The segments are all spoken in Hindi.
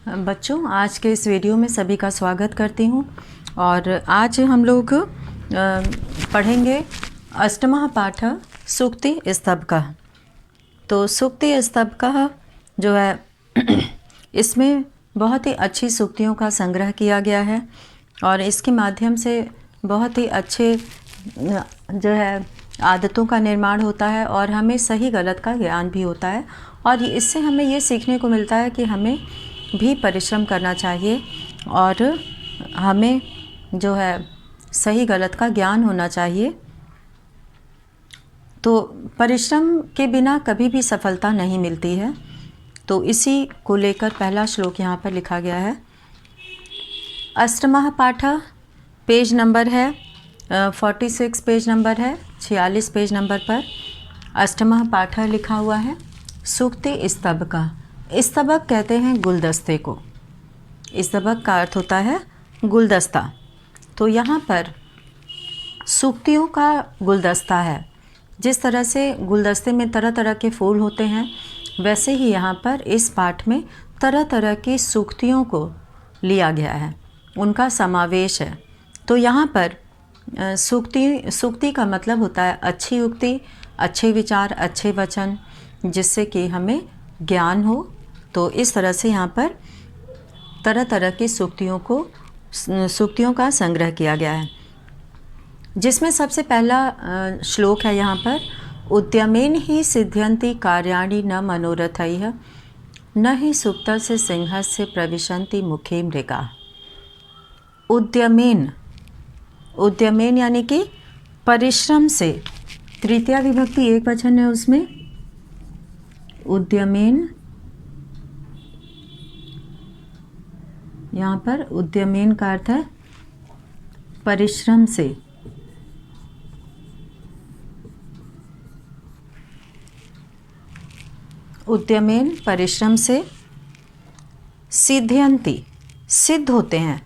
बच्चों, आज के इस वीडियो में सभी का स्वागत करती हूँ। और आज हम लोग पढ़ेंगे अष्टमः पाठ सूक्ति स्तबकः। तो सूक्ति स्तबकः जो है इसमें बहुत ही अच्छी सूक्तियों का संग्रह किया गया है और इसके माध्यम से बहुत ही अच्छे जो है आदतों का निर्माण होता है और हमें सही गलत का ज्ञान भी होता है। और इससे हमें ये सीखने को मिलता है कि हमें भी परिश्रम करना चाहिए और हमें जो है सही गलत का ज्ञान होना चाहिए। तो परिश्रम के बिना कभी भी सफलता नहीं मिलती है। तो इसी को लेकर पहला श्लोक यहाँ पर लिखा गया है। अष्टमः पाठ पेज नंबर है 46 पेज नंबर है, 46 पेज नंबर पर अष्टमः पाठ लिखा हुआ है। सूक्ति स्तबकः। स्तबक कहते हैं गुलदस्ते को। स्तबक का अर्थ होता है गुलदस्ता। तो यहाँ पर सूक्तियों का गुलदस्ता है। जिस तरह से गुलदस्ते में तरह तरह के फूल होते हैं, वैसे ही यहाँ पर इस पाठ में तरह तरह की सूक्तियों को लिया गया है, उनका समावेश है। तो यहाँ पर सूक्ति का मतलब होता है अच्छी उक्ति, अच्छे विचार, अच्छे वचन, जिससे कि हमें ज्ञान हो। तो इस तरह से यहाँ पर तरह तरह की सूक्तियों का संग्रह किया गया है, जिसमें सबसे पहला श्लोक है यहाँ पर। उद्यमेन ही सिद्ध्यन्ति कार्याणि न मनोरथैः न ही सुप्तस्य सिंहस्य प्रविशन्ति मुखे मृगाः। उद्यमेन यानी कि परिश्रम से। तृतीया विभक्ति एक वचन है उसमें। उद्यमेन, यहाँ पर उद्यमेन का अर्थ है परिश्रम से। उद्यमेन परिश्रम से। सिद्ध्यन्ति सिद्ध होते हैं,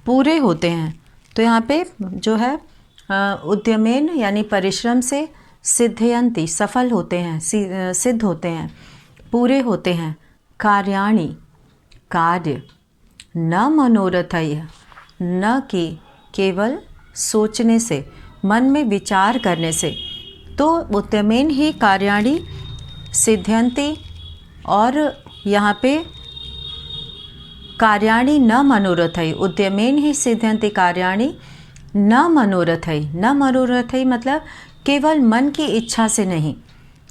पूरे होते हैं। तो यहाँ पे जो है उद्यमेन यानी परिश्रम से, सिद्ध्यन्ति सफल होते हैं, सिद्ध होते हैं, पूरे होते हैं। कार्याणि कार्य, न मनोरथैः न कि केवल सोचने से, मन में विचार करने से। तो उद्यमेन ही कार्याणि सिद्ध्यन्ति, और यहाँ पे कार्याणि न मनोरथैः। उद्यमेन ही सिद्ध्यन्ति कार्याणि न मनोरथैः। न मनोरथैः मतलब केवल मन की इच्छा से नहीं।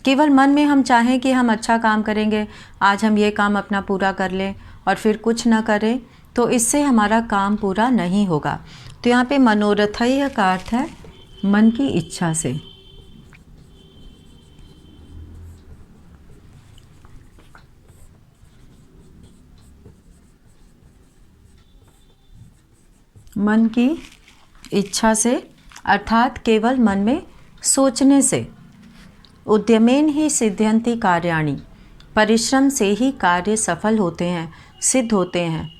केवल मन में हम चाहें कि हम अच्छा काम करेंगे, आज हम ये काम अपना पूरा कर लें और फिर कुछ ना करें, तो इससे हमारा काम पूरा नहीं होगा। तो यहाँ पे मनोरथैः का अर्थ है मन की इच्छा से। मन की इच्छा से अर्थात केवल मन में सोचने से। उद्यमेन ही सिद्ध्यन्ति कार्याणि, परिश्रम से ही कार्य सफल होते हैं, सिद्ध होते हैं।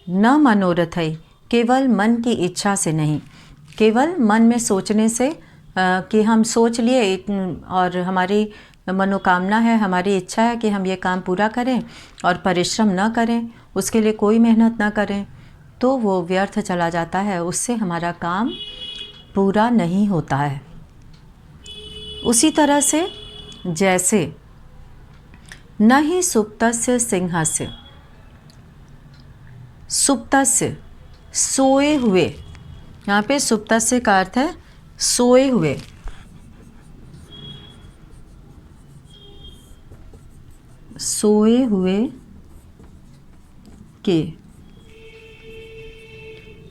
न मनोरथैः केवल मन की इच्छा से नहीं, केवल मन में सोचने से कि हम सोच लिए और हमारी मनोकामना है, हमारी इच्छा है कि हम ये काम पूरा करें और परिश्रम न करें, उसके लिए कोई मेहनत न करें, तो वो व्यर्थ चला जाता है, उससे हमारा काम पूरा नहीं होता है। उसी तरह से जैसे न ही सुप्तस्य सिंहस्य। सुप्तस्य सोए हुए, यहाँ पे सुप्तस्य का अर्थ है सोए हुए। सोए हुए के,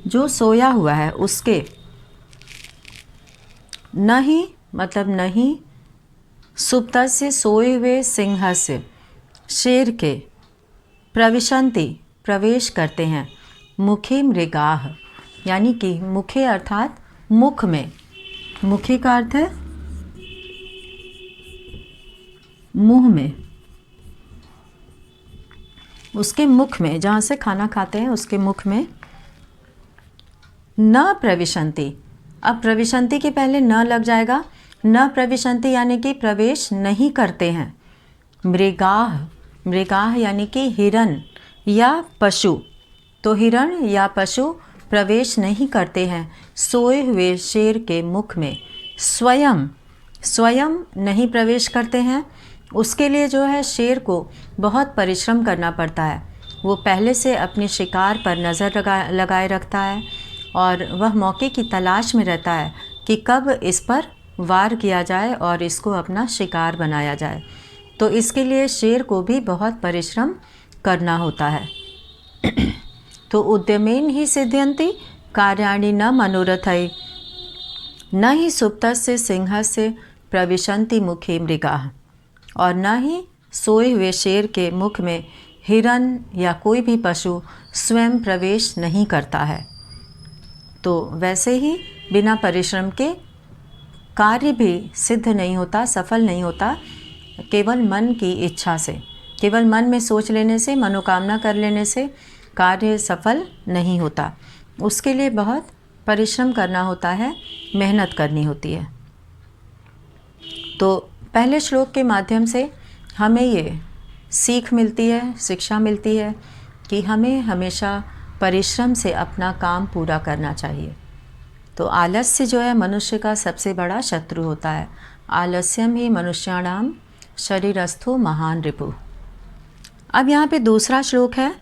जो सोया हुआ है उसके। नहीं मतलब नहीं, सुप्तस्य सोए हुए सिंहस्य शेर के। प्रविशन्ति प्रवेश करते हैं। मुखे मृगाः यानी कि मुखे अर्थात मुख में। मुखे का अर्थ है मुंह में, उसके मुख में, जहाँ से खाना खाते हैं उसके मुख में। न प्रविशन्ति, अब प्रविशन्ति के पहले न लग जाएगा। न प्रविशन्ति यानी कि प्रवेश नहीं करते हैं। मृगाः, मृगाः यानी कि हिरन या पशु, तो हिरण या पशु प्रवेश नहीं करते हैं सोए हुए शेर के मुख में। स्वयं नहीं प्रवेश करते हैं, उसके लिए जो है शेर को बहुत परिश्रम करना पड़ता है। वो पहले से अपने शिकार पर नज़र लगाए रखता है और वह मौके की तलाश में रहता है कि कब इस पर वार किया जाए और इसको अपना शिकार बनाया जाए। तो इसके लिए शेर को भी बहुत परिश्रम करना होता है। तो उद्यमेन ही सिद्ध्यन्ति कार्याणि न मनोरथै, न ही सुप्तस्य सिंहस्य प्रविशन्ति मुखे मृगाः, और न ही सोए हुए शेर के मुख में हिरन या कोई भी पशु स्वयं प्रवेश नहीं करता है। तो वैसे ही बिना परिश्रम के कार्य भी सिद्ध नहीं होता, सफल नहीं होता, केवल मन की इच्छा से, केवल मन में सोच लेने से, मनोकामना कर लेने से कार्य सफल नहीं होता। उसके लिए बहुत परिश्रम करना होता है, मेहनत करनी होती है। तो पहले श्लोक के माध्यम से हमें ये सीख मिलती है, शिक्षा मिलती है कि हमें हमेशा परिश्रम से अपना काम पूरा करना चाहिए। तो आलस्य जो है मनुष्य का सबसे बड़ा शत्रु होता है। आलस्यम ही मनुष्याणाम शरीरस्थो महान रिपु। अब यहाँ पे दूसरा श्लोक है,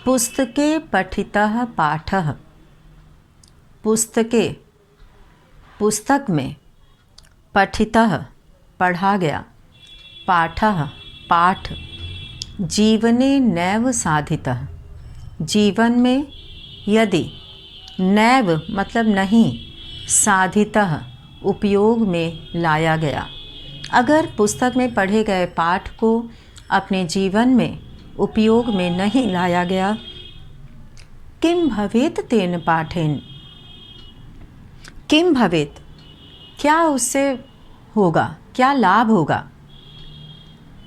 पुस्तके पठितः पाठः। पुस्तके, पुस्तक में, पठितः पढ़ा गया, पाठः पाठ, जीवने नैव साधितः, जीवन में यदि, नैव मतलब नहीं, साधितः उपयोग में लाया गया। अगर पुस्तक में पढ़े गए पाठ को अपने जीवन में उपयोग में नहीं लाया गया, किम भवेत तेन पाठेन, किम भवेत, क्या उससे होगा, क्या लाभ होगा,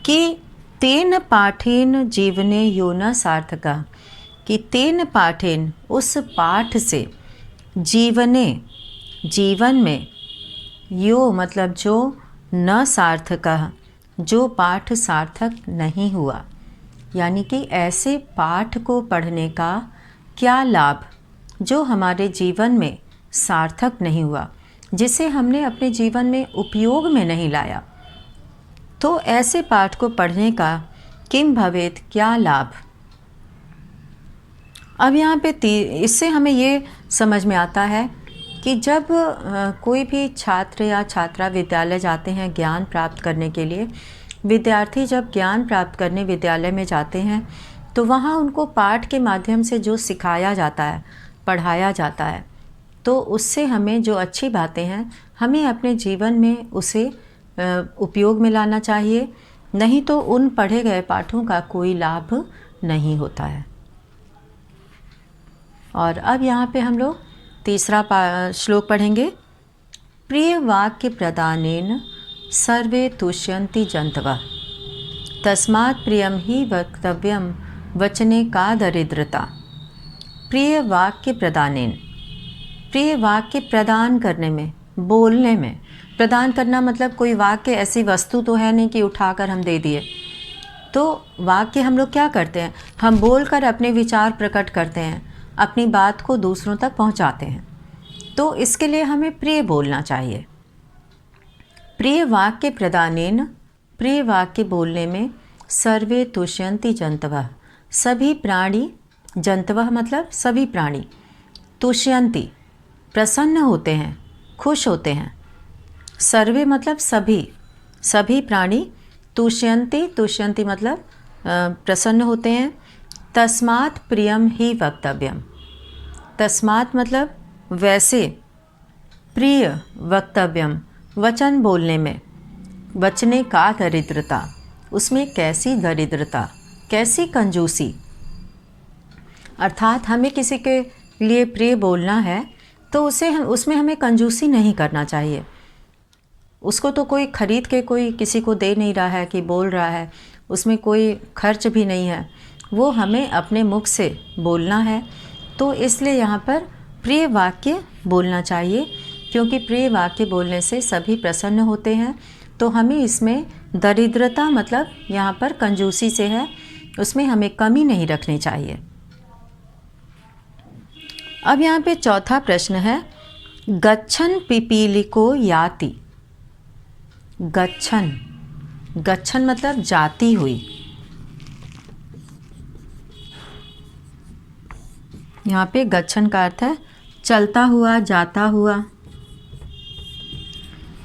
कि तेन पाठेन जीवने यो न सार्थकः, कि तेन पाठेन, उस पाठ से, जीवने, जीवन में, यो मतलब जो, न सार्थकः, जो पाठ सार्थक नहीं हुआ। यानी कि ऐसे पाठ को पढ़ने का क्या लाभ जो हमारे जीवन में सार्थक नहीं हुआ, जिसे हमने अपने जीवन में उपयोग में नहीं लाया। तो ऐसे पाठ को पढ़ने का किम भवेत, क्या लाभ। अब यहाँ पे इससे हमें ये समझ में आता है कि जब कोई भी छात्र या छात्रा विद्यालय जाते हैं ज्ञान प्राप्त करने के लिए, विद्यार्थी जब ज्ञान प्राप्त करने विद्यालय में जाते हैं तो वहाँ उनको पाठ के माध्यम से जो सिखाया जाता है, पढ़ाया जाता है, तो उससे हमें जो अच्छी बातें हैं हमें अपने जीवन में उसे उपयोग में लाना चाहिए, नहीं तो उन पढ़े गए पाठों का कोई लाभ नहीं होता है। और अब यहाँ पे हम लोग तीसरा श्लोक पढ़ेंगे। प्रिय वाक्य प्रदानेन सर्वे तुष्यन्ति जन्तवः, तस्मात् प्रियम ही वक्तव्यम वचने का दरिद्रता। प्रिय वाक्य प्रदानेन, प्रिय वाक्य प्रदान करने में, बोलने में, प्रदान करना मतलब कोई वाक्य ऐसी वस्तु तो है नहीं कि उठाकर हम दे दिए। तो वाक्य हम लोग क्या करते हैं, हम बोलकर अपने विचार प्रकट करते हैं, अपनी बात को दूसरों तक पहुंचाते हैं। तो इसके लिए हमें प्रिय बोलना चाहिए। प्रिय वाक्य प्रदानेन, प्रिय वाक्य बोलने में, सर्वे तुष्यन्ति जन्तवः, सभी प्राणी, जन्तवः मतलब सभी प्राणी, तुष्यन्ति प्रसन्न होते हैं, खुश होते हैं। सर्वे मतलब सभी, सभी प्राणी, तुष्यन्ति, तुष्यन्ति मतलब प्रसन्न होते हैं। तस्मात् प्रियम ही वक्तव्यम, तस्मात् मतलब वैसे, प्रिय वक्तव्यम वचन बोलने में, वचने का दरिद्रता, उसमें कैसी दरिद्रता, कैसी कंजूसी। अर्थात हमें किसी के लिए प्रिय बोलना है तो उसमें हमें कंजूसी नहीं करना चाहिए। उसको तो कोई खरीद के कोई किसी को दे नहीं रहा है कि बोल रहा है, उसमें कोई खर्च भी नहीं है, वो हमें अपने मुख से बोलना है। तो इसलिए यहाँ पर प्रिय वाक्य बोलना चाहिए, क्योंकि प्रिय वाक्य बोलने से सभी प्रसन्न होते हैं। तो हमें इसमें दरिद्रता मतलब यहाँ पर कंजूसी से है, उसमें हमें कमी नहीं रखनी चाहिए। अब यहाँ पे चौथा प्रश्न है, गच्छन पिपीलिको याति। गच्छन, गच्छन मतलब जाती हुई। यहाँ पे गच्छन का अर्थ है चलता हुआ, जाता हुआ।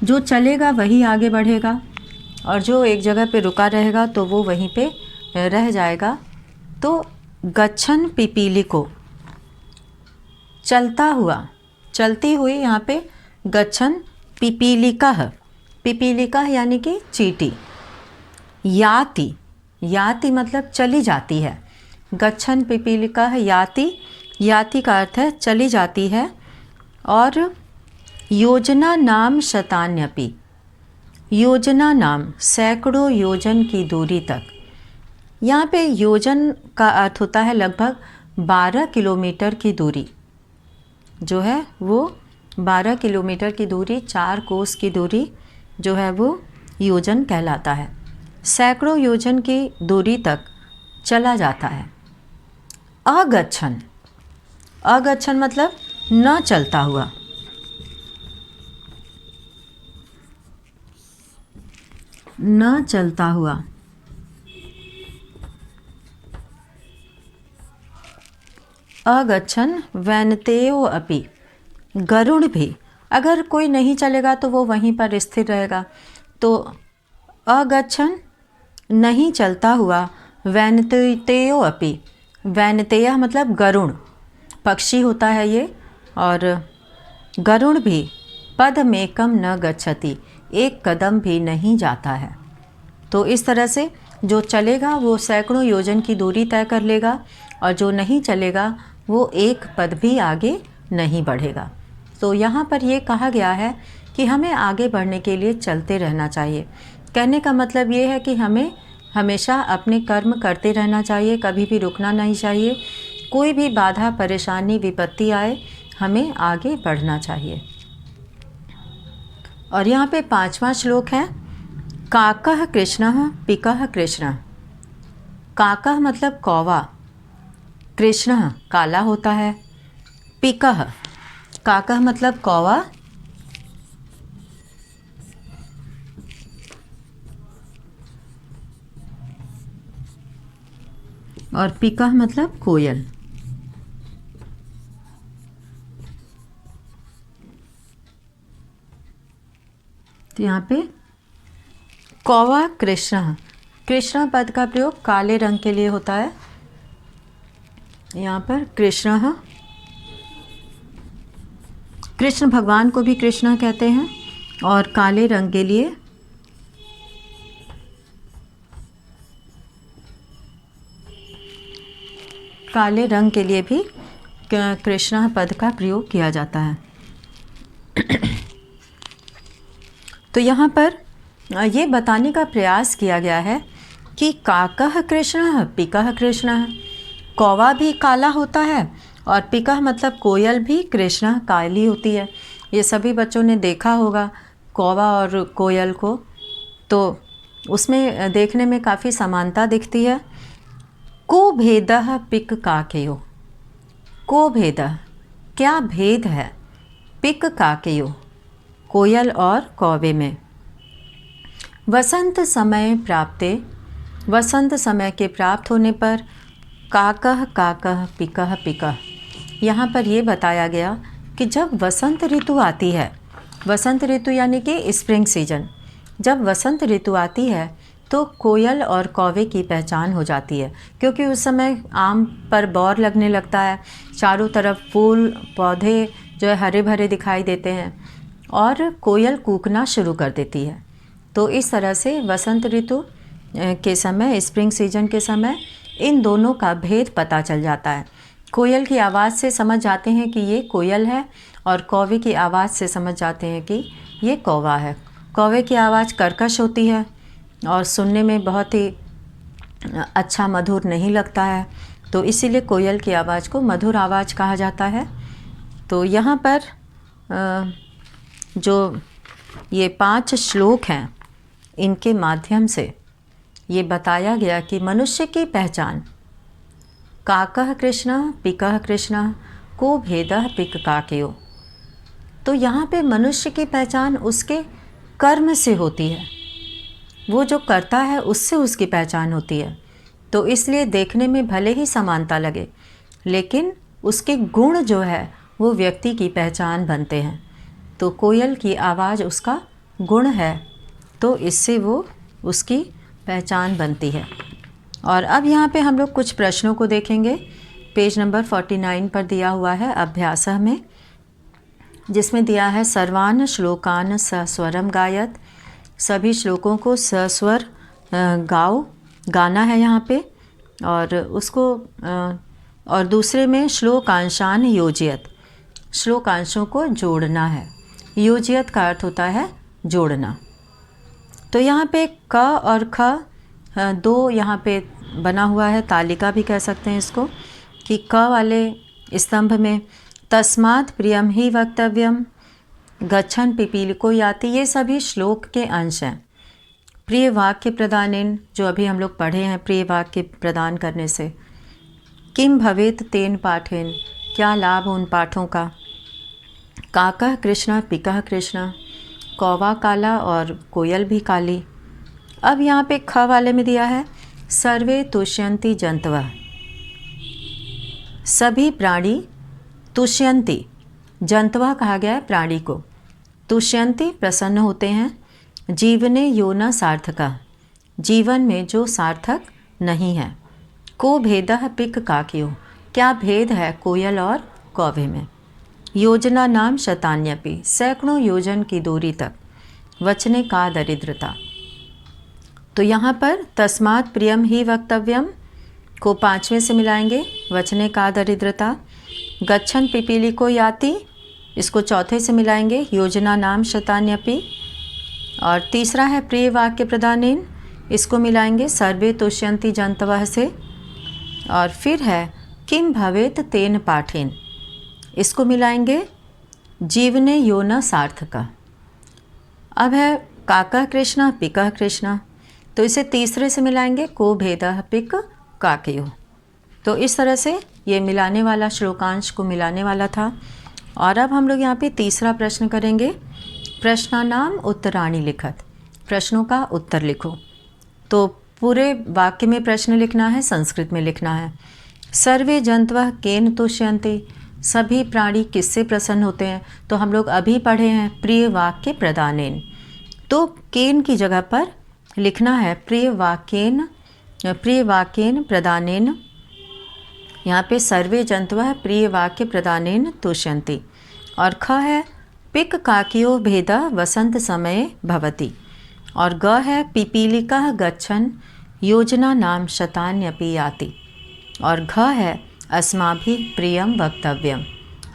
जो चलेगा वही आगे बढ़ेगा और जो एक जगह पे रुका रहेगा तो वो वहीं पे रह जाएगा। तो गच्छन पिपीलिको, चलता हुआ, चलती हुई। यहाँ पे गच्छन पिपीलिका, पिपीलिका यानी कि चींटी। याति, याति मतलब चली जाती है। गच्छन पिपीलिका याति, याति का अर्थ है चली जाती है। और योजना नाम शतान्यपि, योजना नाम सैकड़ों योजन की दूरी तक। यहाँ पे योजन का अर्थ होता है लगभग 12 किलोमीटर की दूरी, जो है वो 12 किलोमीटर की दूरी, 4 कोस की दूरी जो है वो योजन कहलाता है। सैकड़ों योजन की दूरी तक चला जाता है। अगच्छन, अगच्छन मतलब न चलता हुआ। न चलता हुआ। अगच्छन वैनतेयो अपि, गरुड़ भी, अगर कोई नहीं चलेगा तो वो वहीं पर स्थिर रहेगा। तो अगच्छन नहीं चलता हुआ, वैनतेयो अपि, वैनतेय मतलब गरुड़, पक्षी होता है ये। और गरुड़ भी पदमेकम न गच्छति, एक कदम भी नहीं जाता है। तो इस तरह से जो चलेगा वो सैकड़ों योजन की दूरी तय कर लेगा और जो नहीं चलेगा वो एक पद भी आगे नहीं बढ़ेगा। तो यहाँ पर ये कहा गया है कि हमें आगे बढ़ने के लिए चलते रहना चाहिए। कहने का मतलब ये है कि हमें हमेशा अपने कर्म करते रहना चाहिए, कभी भी रुकना नहीं चाहिए। कोई भी बाधा, परेशानी, विपत्ति आए, हमें आगे बढ़ना चाहिए। और यहाँ पे 5वां श्लोक है, काकः कृष्णः पिकः कृष्णः। काकः मतलब कौवा, कृष्णः काला होता है, पिकः, काकः मतलब कौवा, और पिकः मतलब कोयल। तो यहाँ पे कौवा कृष्ण, कृष्ण पद का प्रयोग काले रंग के लिए होता है। यहाँ पर कृष्ण, कृष्ण भगवान को भी कृष्ण कहते हैं और काले रंग के लिए भी कृष्ण पद का प्रयोग किया जाता है। तो यहाँ पर ये बताने का प्रयास किया गया है कि काकः कृष्णः पिकः कृष्णः, कौवा भी काला होता है और पिकः मतलब कोयल भी कृष्ण काली होती है। ये सभी बच्चों ने देखा होगा कौवा और कोयल को, तो उसमें देखने में काफ़ी समानता दिखती है। को भेदः पिक काकयो, को भेदः क्या भेद है, पिक काकयो कोयल और कौवे में। वसंत समय प्राप्ते, वसंत समय के प्राप्त होने पर काकः काकः पिकः पिकः। यहाँ पर ये बताया गया कि जब वसंत ऋतु आती है, वसंत ऋतु यानी कि स्प्रिंग सीजन, जब वसंत ऋतु आती है तो कोयल और कौवे की पहचान हो जाती है, क्योंकि उस समय आम पर बौर लगने लगता है, चारों तरफ फूल पौधे जो है हरे भरे दिखाई देते हैं और कोयल कूकना शुरू कर देती है। तो इस तरह से वसंत ऋतु के समय, स्प्रिंग सीजन के समय इन दोनों का भेद पता चल जाता है। कोयल की आवाज़ से समझ जाते हैं कि ये कोयल है और कौवे की आवाज़ से समझ जाते हैं कि ये कौवा है। कौवे की आवाज़ कर्कश होती है और सुनने में बहुत ही अच्छा मधुर नहीं लगता है, तो इसीलिए कोयल की आवाज़ को मधुर आवाज़ कहा जाता है। तो यहाँ पर जो ये 5 श्लोक हैं, इनके माध्यम से ये बताया गया कि मनुष्य की पहचान काकः कृष्ण पिकः कृष्ण को भेदः पिक काकयो। तो यहाँ पे मनुष्य की पहचान उसके कर्म से होती है, वो जो करता है उससे उसकी पहचान होती है। तो इसलिए देखने में भले ही समानता लगे, लेकिन उसके गुण जो है वो व्यक्ति की पहचान बनते हैं। तो कोयल की आवाज़ उसका गुण है, तो इससे वो उसकी पहचान बनती है। और अब यहाँ पे हम लोग कुछ प्रश्नों को देखेंगे। पेज नंबर 49 पर दिया हुआ है अभ्यास में, जिसमें दिया है सर्वान श्लोकान सस्वरम गायत। सभी श्लोकों को सस्वर गाओ, गाना है यहाँ पे। और उसको और दूसरे में श्लोकांशान योजयत, श्लोकांशों को जोड़ना है। योजयत का अर्थ होता है जोड़ना। तो यहाँ पे क और ख दो यहाँ पे बना हुआ है, तालिका भी कह सकते हैं इसको, कि क वाले स्तंभ में तस्मात् प्रियम ही वक्तव्यम गच्छन पिपीलिको याति, ये सभी श्लोक के अंश हैं। प्रिय वाक्य प्रदानेन, जो अभी हम लोग पढ़े हैं, प्रिय वाक्य प्रदान करने से। किम भवेत तेन पाठेन, क्या लाभ उन पाठों का। काकः कृष्ण पिकः कृष्ण, कौवा काला और कोयल भी काली। अब यहाँ पे ख वाले में दिया है सर्वे तुष्यन्ति जंतवः, सभी प्राणी तुष्यन्ति, जंतवः कहा गया है प्राणी को, तुष्यन्ति प्रसन्न होते हैं, जीवने यो न सार्थकः, जीवन में जो सार्थक नहीं है। को भेदः पिक काकयो, क्या भेद है कोयल और कौवे में। योजना नाम शतान्यपि, सैकड़ों योजन की दूरी तक। वचने का दरिद्रता, तो यहाँ पर तस्मात् प्रियम ही वक्तव्यम को 5वें से मिलाएंगे, वचने का दरिद्रता। गच्छन पिपीलिको याति, इसको 4थे से मिलाएंगे, योजना नाम शतान्यपि। और तीसरा है प्रिय वाक्य प्रदानेन, इसको मिलाएंगे सर्वे तुष्यन्ति जंतवः से। और फिर है किम भवेत तेन पाठेन, इसको मिलाएंगे जीवने यो न सार्थकः। अब है काकः कृष्ण पिकः कृष्ण, तो इसे तीसरे से मिलाएंगे को भेदः पिक काकयो। तो इस तरह से ये मिलाने वाला श्लोकांश को मिलाने वाला था। और अब हम लोग यहाँ पे तीसरा प्रश्न करेंगे। प्रश्नानाम उत्तराणि लिखत, प्रश्नों का उत्तर लिखो। तो पूरे वाक्य में प्रश्न लिखना है, संस्कृत में लिखना है। सर्वे जंतवः केन तुष्यन्ति, सभी प्राणी किससे प्रसन्न होते हैं। तो हम लोग अभी पढ़े हैं प्रिय वाक्य प्रदानेन, तो केन की जगह पर लिखना है प्रिय वाक्येन प्रदानेन। यहाँ पे सर्वे जंतवः प्रिय वाक्य प्रदानेन तुष्यन्ति। और ख है पिक काकयो भेदा वसंत समय भवति। और ग है पिपीलिका गच्छन योजना नाम शतान्यपि याति। और घ है अस्माभिः प्रियम वक्तव्यम,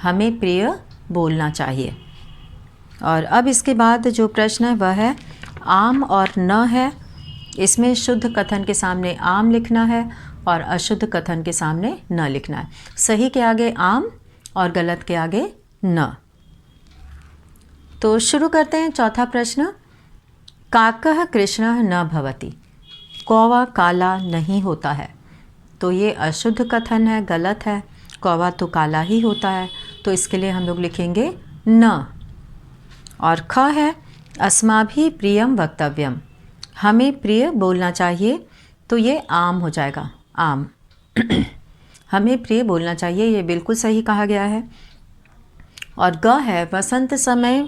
हमें प्रिय बोलना चाहिए। और अब इसके बाद जो प्रश्न है वह है आम और न है। इसमें शुद्ध कथन के सामने आम लिखना है और अशुद्ध कथन के सामने न लिखना है। सही के आगे आम और गलत के आगे न। तो शुरू करते हैं चौथा प्रश्न। काकः कृष्ण न भवति, कौवा काला नहीं होता है। तो ये अशुद्ध कथन है, गलत है। कौवा तो काला ही होता है, तो इसके लिए हम लोग लिखेंगे न। और ख है अस्माभिः प्रियम वक्तव्यम, हमें प्रिय बोलना चाहिए। तो ये आम हो जाएगा, आम। हमें प्रिय बोलना चाहिए, ये बिल्कुल सही कहा गया है। और ग है वसंत समय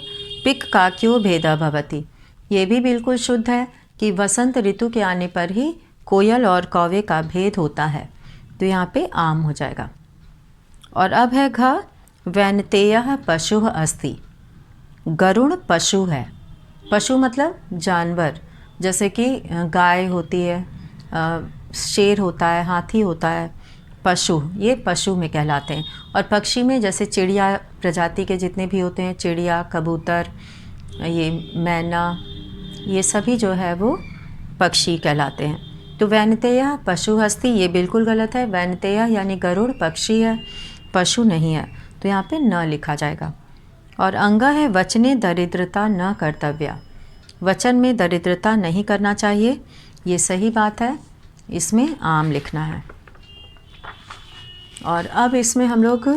पिक काक्यो भेदा भवति, ये भी बिल्कुल शुद्ध है कि वसंत ऋतु के आने पर ही कोयल और कौवे का भेद होता है। तो यहाँ पे आम हो जाएगा। और अब है घ वैनतेयः पशुः अस्ति, गरुड़ पशु है। पशु मतलब जानवर, जैसे कि गाय होती है, शेर होता है, हाथी होता है। पशु, ये पशु में कहलाते हैं। और पक्षी में जैसे चिड़िया प्रजाति के जितने भी होते हैं, चिड़िया, कबूतर, ये मैना, ये सभी जो है वो पक्षी कहलाते हैं। तो वैनतेयः पशु हस्ती, ये बिल्कुल गलत है। वैनतेयः यानी गरुड़ पक्षी है, पशु नहीं है। तो यहाँ पे न लिखा जाएगा। और अंगा है वचने दरिद्रता न कर्तव्या, वचन में दरिद्रता नहीं करना चाहिए। ये सही बात है, इसमें आम लिखना है। और अब इसमें हम लोग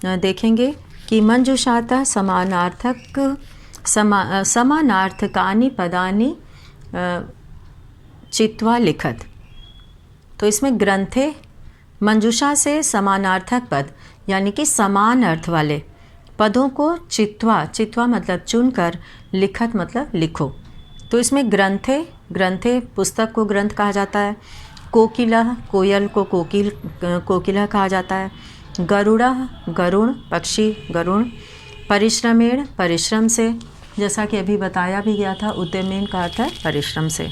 देखेंगे कि मंजूषातः समानार्थकानि पदानि चित्वा लिखत। तो इसमें ग्रंथे मंजूषा से समानार्थक पद यानी कि समान अर्थ वाले पदों को चित्वा मतलब चुनकर, लिखत मतलब लिखो। तो इसमें ग्रंथे पुस्तक को ग्रंथ कहा जाता है, कोकिलः कोयल को कोकिलः कहा जाता है, गरुड़ः गरुण पक्षी गरुण, परिश्रमेण परिश्रम से, जैसा कि अभी बताया भी गया था, उद्यमेन का अर्थ है परिश्रम से।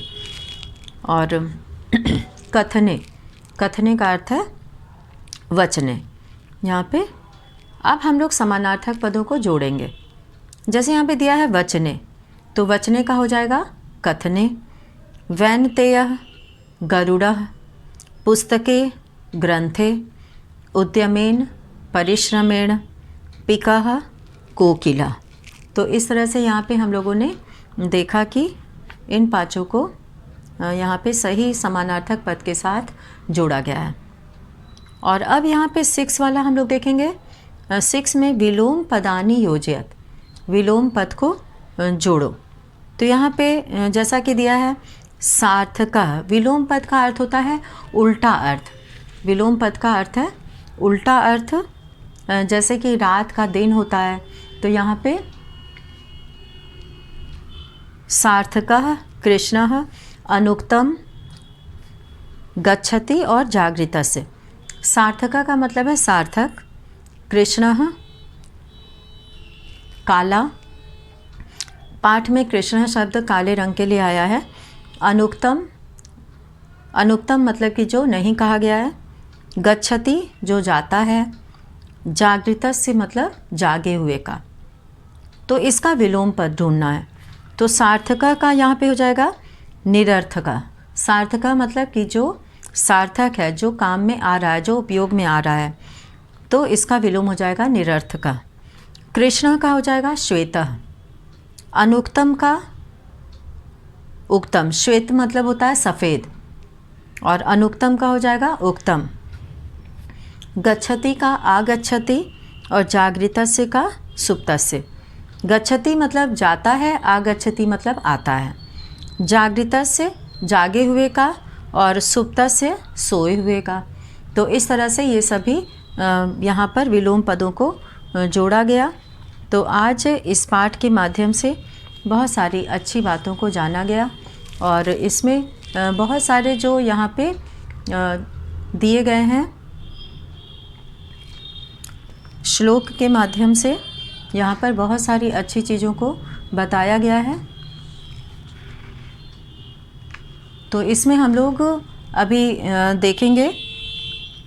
और कथने का अर्थ है वचने। यहाँ पे अब हम लोग समानार्थक पदों को जोड़ेंगे। जैसे यहाँ पे दिया है वचने, तो वचने का हो जाएगा कथने, वैनतेयः गरुड़ः, पुस्तके ग्रंथे, उद्यमेन परिश्रमेण, पिकः कोकिला। तो इस तरह से यहाँ पे हम लोगों ने देखा कि इन पाँचों को यहाँ पे सही समानार्थक पद के साथ जोड़ा गया है। और अब यहाँ पे 6 वाला हम लोग देखेंगे। 6 में विलोम पदानि योजयत, विलोम पद को जोड़ो। तो यहाँ पे जैसा कि दिया है सार्थकः, विलोम पद का अर्थ होता है उल्टा अर्थ। विलोम पद का अर्थ है उल्टा अर्थ। जैसे कि रात का दिन होता है, तो यहाँ पे सार्थकः कृष्णः अनुक्तम गच्छति और जागृतस्य। सार्थका का मतलब है सार्थक, कृष्णः काला, पाठ में कृष्ण शब्द काले रंग के लिए आया है। अनुक्तम मतलब कि जो नहीं कहा गया है। गच्छति जो जाता है। जागृतस्य मतलब जागे हुए का। तो इसका विलोम पद ढूंढना है। तो सार्थका का यहाँ पे हो जाएगा निरर्थका। सार्थका मतलब कि जो सार्थक है, जो काम में आ रहा है, जो उपयोग में आ रहा है, तो इसका विलोम हो जाएगा निरर्थका। कृष्ण का हो जाएगा श्वेतः। अनुक्तम का उक्तम, श्वेत मतलब होता है सफ़ेद, और अनुक्तम का हो जाएगा उक्तम। गच्छति का आगच्छति और जागृतस्य का सुप्तस्य। गच्छति मतलब जाता है, आगच्छति मतलब आता है। जागृतस्य जागे हुए का और सुप्तस्य सोए हुए का। तो इस तरह से ये सभी यहाँ पर विलोम पदों को जोड़ा गया। तो आज इस पाठ के माध्यम से बहुत सारी अच्छी बातों को जाना गया, और इसमें बहुत सारे जो यहाँ पे दिए गए हैं श्लोक के माध्यम से, यहाँ पर बहुत सारी अच्छी चीज़ों को बताया गया है। तो इसमें हम लोग अभी देखेंगे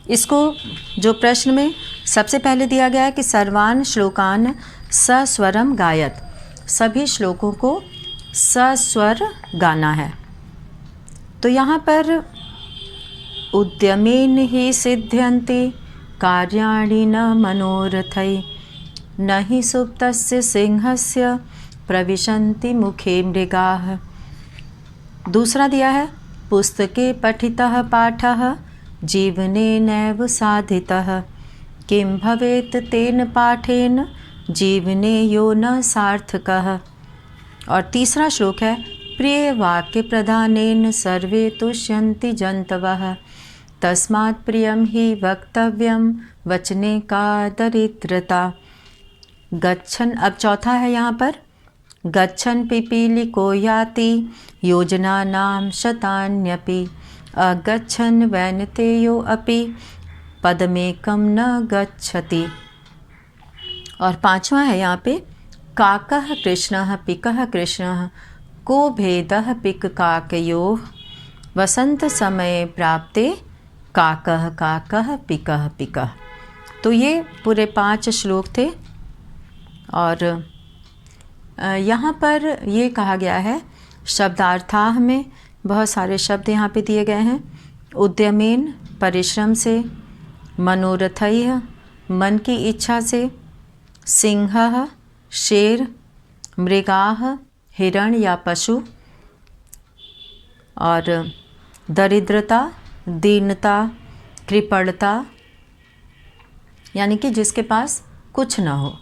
इसको। जो प्रश्न में सबसे पहले दिया गया है कि सर्वान श्लोकान सस्वरम गायत, सभी श्लोकों को सस्वर गाना है। तो यहाँ पर उद्यमेन ही सिद्ध्यन्ति कार्याणि न मनोरथै, न हि सुप्तस्य सिंहस्य प्रविशन्ति मुखे मृगाः। दूसरा दिया है पुस्तके पठितः पाठः जीवने नैव साधितः, किं भवेत् तेन पाठेन जीवने यो न सार्थकः। और तीसरा श्लोक है प्रिय वाक्य प्रधानेन सर्वे तुष्यन्ति जन्तवः, तस्मात् प्रियं हि वक्तव्यं वचने का दरिद्रता। गच्छन, अब चौथा है यहाँ पर गच्छन पिपीलिको याति योजना नाम शतान्यपि, अगच्छन वैनतेयो अपि पदमेकम न गच्छति। और पांचवा है यहाँ पे काकः कृष्णः पिकः कृष्णः, को भेदः पिक काकयोः, वसंत समय प्राप्ते काकः काकः पिकः पिकः। तो ये पूरे 5 श्लोक थे। और यहाँ पर ये कहा गया है शब्दार्थाह में बहुत सारे शब्द यहाँ पे दिए गए हैं। उद्यमेन परिश्रम से, मनोरथैः मन की इच्छा से, सिंहः शेर, मृगाः हिरण या पशु, और दरिद्रता, दीनता, कृपणता, यानी कि जिसके पास कुछ ना हो,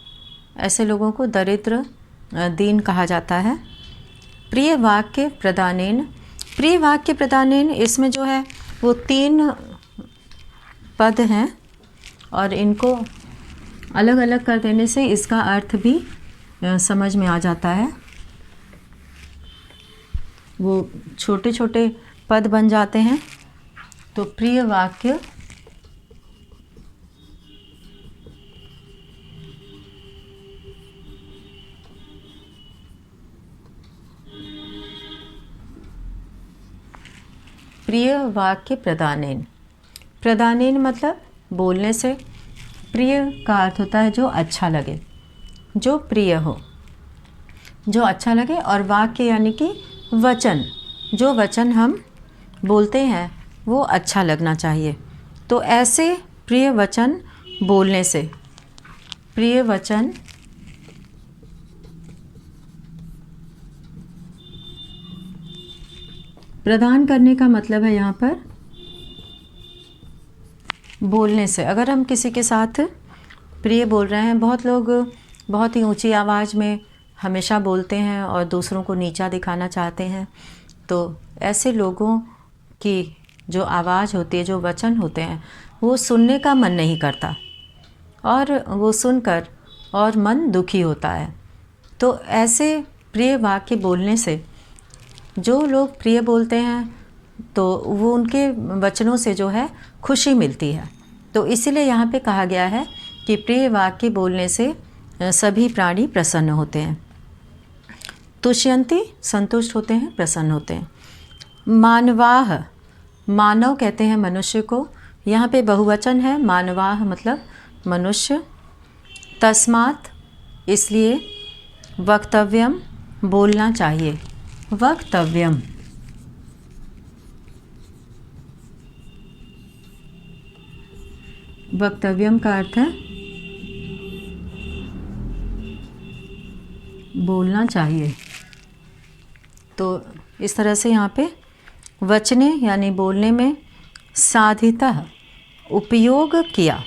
ऐसे लोगों को दरिद्र, दीन कहा जाता है। प्रिय वाक्य प्रदानेन, प्रिय वाक्य प्रदानेन, इसमें जो है वो 3 पद हैं और इनको अलग अलग कर देने से इसका अर्थ भी समझ में आ जाता है। वो छोटे छोटे पद बन जाते हैं। तो प्रिय वाक्य प्रिय वाक्य प्रदानेन, प्रदानेन मतलब बोलने से। प्रिय का अर्थ होता है जो अच्छा लगे, जो प्रिय हो, जो अच्छा लगे। और वाक्य यानी कि वचन, जो वचन हम बोलते हैं वो अच्छा लगना चाहिए। तो ऐसे प्रिय वचन बोलने से, प्रिय वचन प्रदान करने का मतलब है यहाँ पर बोलने से। अगर हम किसी के साथ प्रिय बोल रहे हैं, बहुत लोग बहुत ही ऊंची आवाज़ में हमेशा बोलते हैं और दूसरों को नीचा दिखाना चाहते हैं। तो ऐसे लोगों की जो आवाज़ होती है, जो वचन होते हैं, वो सुनने का मन नहीं करता और वो सुनकर और मन दुखी होता है। तो ऐसे प्रिय वाक्य बोलने से, जो लोग प्रिय बोलते हैं तो वो उनके वचनों से जो है खुशी मिलती है। तो इसीलिए यहाँ पे कहा गया है कि प्रिय वाक्य बोलने से सभी प्राणी प्रसन्न होते हैं। तुष्यन्ति, संतुष्ट होते हैं, प्रसन्न होते हैं। मानवाह, मानव कहते हैं मनुष्य को। यहाँ पे बहुवचन है, मानवाह मतलब मनुष्य। तस्मात्, इसलिए। वक्तव्यम, बोलना चाहिए। वक्तव्यम, वक्तव्यम का अर्थ है बोलना चाहिए। तो इस तरह से यहाँ पे वचने यानी बोलने में साधितः उपयोग किया,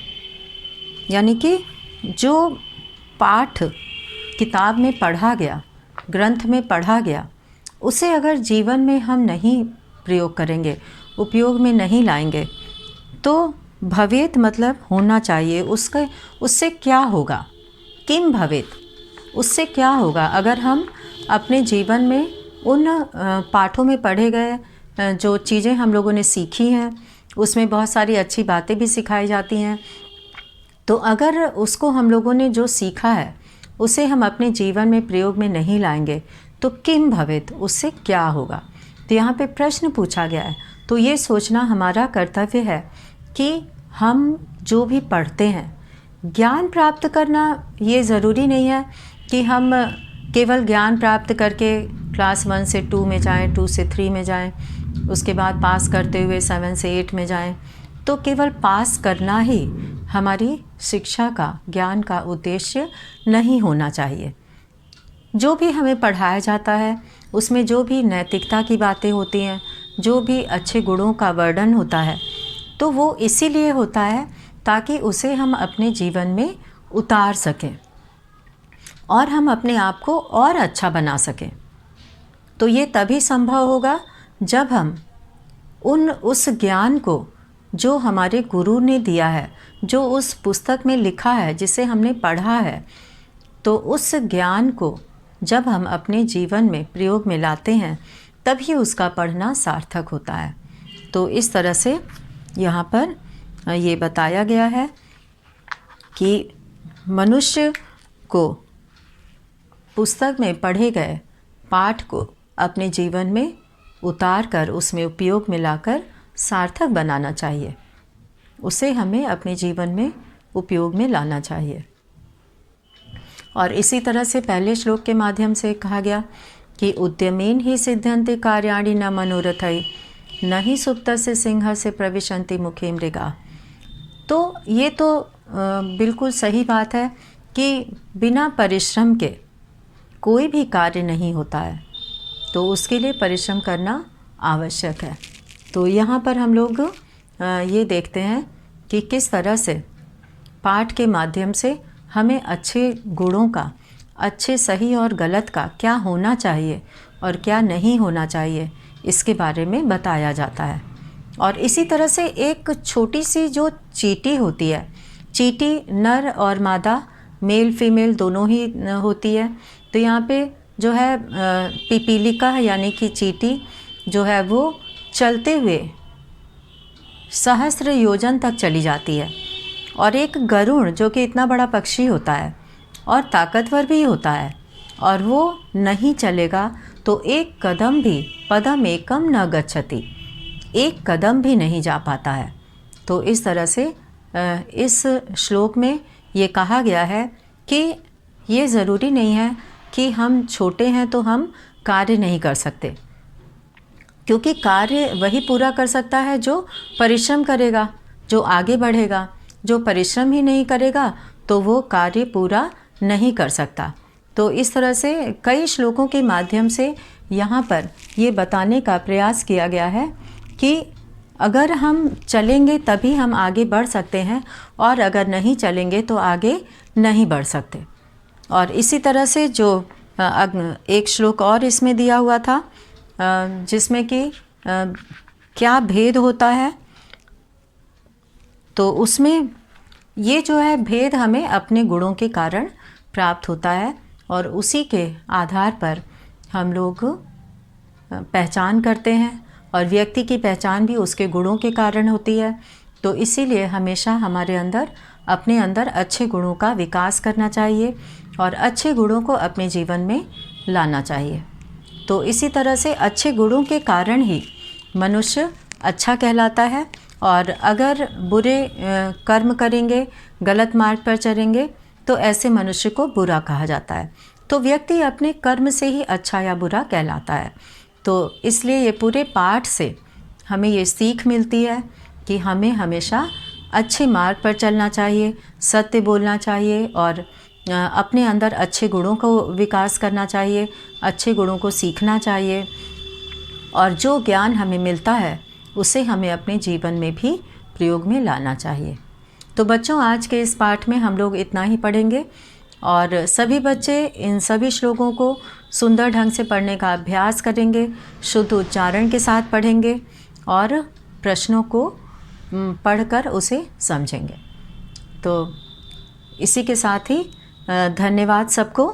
यानी कि जो पाठ किताब में पढ़ा गया, ग्रंथ में पढ़ा गया, उसे अगर जीवन में हम नहीं प्रयोग करेंगे, उपयोग में नहीं लाएंगे, तो भवेत मतलब होना चाहिए। उससे क्या होगा, किम भवेत, उससे क्या होगा अगर हम अपने जीवन में उन पाठों में पढ़े गए जो चीज़ें हम लोगों ने सीखी हैं, उसमें बहुत सारी अच्छी बातें भी सिखाई जाती हैं। तो अगर उसको हम लोगों ने जो सीखा है उसे हम अपने जीवन में प्रयोग में नहीं लाएंगे तो किम भवेत, उससे क्या होगा। तो यहाँ पे प्रश्न पूछा गया है। तो ये सोचना हमारा कर्तव्य है कि हम जो भी पढ़ते हैं, ज्ञान प्राप्त करना ये ज़रूरी नहीं है कि हम केवल ज्ञान प्राप्त करके क्लास 1 से 2 में जाएं, 2 से 3 में जाएं, उसके बाद पास करते हुए 7 से 8 में जाएं। तो केवल पास करना ही हमारी शिक्षा का, ज्ञान का उद्देश्य नहीं होना चाहिए। जो भी हमें पढ़ाया जाता है उसमें जो भी नैतिकता की बातें होती हैं, जो भी अच्छे गुणों का वर्णन होता है, तो वो इसीलिए होता है ताकि उसे हम अपने जीवन में उतार सकें और हम अपने आप को और अच्छा बना सकें। तो ये तभी संभव होगा जब हम उस ज्ञान को जो हमारे गुरु ने दिया है, जो उस पुस्तक में लिखा है, जिसे हमने पढ़ा है, तो उस ज्ञान को जब हम अपने जीवन में प्रयोग में लाते हैं तभी उसका पढ़ना सार्थक होता है। तो इस तरह से यहाँ पर ये बताया गया है कि मनुष्य को पुस्तक में पढ़े गए पाठ को अपने जीवन में उतार कर उसमें उपयोग में लाकर सार्थक बनाना चाहिए। उसे हमें अपने जीवन में उपयोग में लाना चाहिए। और इसी तरह से पहले श्लोक के माध्यम से कहा गया कि उद्यमेन ही सिद्ध्यन्ति कार्याणि न मनोरथै न ही सुप्तस्य सिंहस्य प्रविशन्ति मुखे मृगा। तो ये तो बिल्कुल सही बात है कि बिना परिश्रम के कोई भी कार्य नहीं होता है, तो उसके लिए परिश्रम करना आवश्यक है। तो यहाँ पर हम लोग ये देखते हैं कि किस तरह से पाठ के माध्यम से हमें अच्छे गुणों का, अच्छे सही और गलत का क्या होना चाहिए और क्या नहीं होना चाहिए, इसके बारे में बताया जाता है। और इसी तरह से एक छोटी सी जो चींटी होती है, चींटी नर और मादा, मेल फीमेल दोनों ही होती है। तो यहाँ पे जो है पिपीलिका यानी कि चींटी जो है वो चलते हुए सहस्त्र योजन तक चली जाती है। और एक गरुड़ जो कि इतना बड़ा पक्षी होता है और ताकतवर भी होता है, और वो नहीं चलेगा तो एक कदम भी, पदम एकम न गच्छति, एक कदम भी नहीं जा पाता है। तो इस तरह से इस श्लोक में ये कहा गया है कि ये ज़रूरी नहीं है कि हम छोटे हैं तो हम कार्य नहीं कर सकते, क्योंकि कार्य वही पूरा कर सकता है जो परिश्रम करेगा, जो आगे बढ़ेगा। जो परिश्रम ही नहीं करेगा तो वो कार्य पूरा नहीं कर सकता। तो इस तरह से कई श्लोकों के माध्यम से यहाँ पर ये बताने का प्रयास किया गया है कि अगर हम चलेंगे तभी हम आगे बढ़ सकते हैं, और अगर नहीं चलेंगे तो आगे नहीं बढ़ सकते। और इसी तरह से जो एक श्लोक और इसमें दिया हुआ था, जिसमें कि क्या भेद होता है, तो उसमें ये जो है भेद हमें अपने गुणों के कारण प्राप्त होता है, और उसी के आधार पर हम लोग पहचान करते हैं, और व्यक्ति की पहचान भी उसके गुणों के कारण होती है। तो इसीलिए हमेशा हमारे अंदर, अपने अंदर अच्छे गुणों का विकास करना चाहिए और अच्छे गुणों को अपने जीवन में लाना चाहिए। तो इसी तरह से अच्छे गुणों के कारण ही मनुष्य अच्छा कहलाता है, और अगर बुरे कर्म करेंगे, गलत मार्ग पर चलेंगे, तो ऐसे मनुष्य को बुरा कहा जाता है। तो व्यक्ति अपने कर्म से ही अच्छा या बुरा कहलाता है। तो इसलिए ये पूरे पाठ से हमें ये सीख मिलती है कि हमें हमेशा अच्छे मार्ग पर चलना चाहिए, सत्य बोलना चाहिए, और अपने अंदर अच्छे गुणों को विकास करना चाहिए, अच्छे गुणों को सीखना चाहिए, और जो ज्ञान हमें मिलता है उसे हमें अपने जीवन में भी प्रयोग में लाना चाहिए। तो बच्चों, आज के इस पाठ में हम लोग इतना ही पढ़ेंगे, और सभी बच्चे इन सभी श्लोकों को सुंदर ढंग से पढ़ने का अभ्यास करेंगे, शुद्ध उच्चारण के साथ पढ़ेंगे, और प्रश्नों को पढ़कर उसे समझेंगे। तो इसी के साथ ही धन्यवाद सबको।